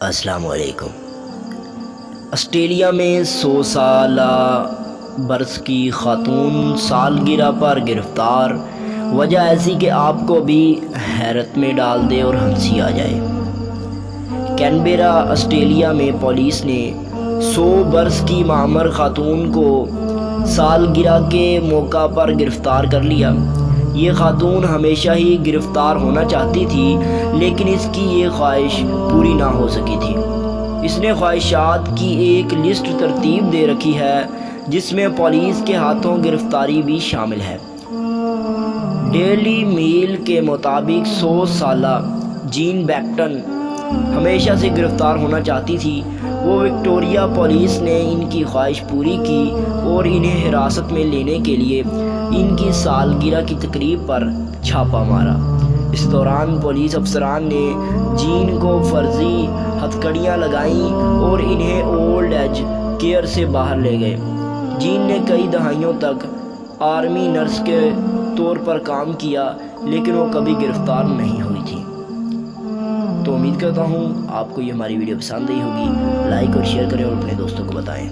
السلام علیکم۔ آسٹریلیا میں 100 سالہ برس کی خاتون سالگرہ پر گرفتار، وجہ ایسی کہ آپ کو بھی حیرت میں ڈال دے اور ہنسی آ جائے۔ کینبرا آسٹریلیا میں پولیس نے 100 برس کی معمر خاتون کو سالگرہ کے موقع پر گرفتار کر لیا۔ یہ خاتون ہمیشہ ہی گرفتار ہونا چاہتی تھی، لیکن اس کی یہ خواہش پوری نہ ہو سکی تھی۔ اس نے خواہشات کی ایک لسٹ ترتیب دے رکھی ہے، جس میں پولیس کے ہاتھوں گرفتاری بھی شامل ہے۔ ڈیلی میل کے مطابق 100 سالہ جین بیکٹن ہمیشہ سے گرفتار ہونا چاہتی تھی۔ وہ وکٹوریا پولیس نے ان کی خواہش پوری کی اور انہیں حراست میں لینے کے لیے ان کی سالگرہ کی تقریب پر چھاپا مارا۔ اس دوران پولیس افسران نے جین کو فرضی ہتھکڑیاں لگائیں اور انہیں اولڈ ایج کیئر سے باہر لے گئے۔ جین نے کئی دہائیوں تک آرمی نرس کے طور پر کام کیا، لیکن وہ کبھی گرفتار نہیں ہوئی تھی۔ تو امید کرتا ہوں آپ کو یہ ہماری ویڈیو پسند آئی ہوگی۔ لائک اور شیئر کریں اور اپنے دوستوں کو بتائیں۔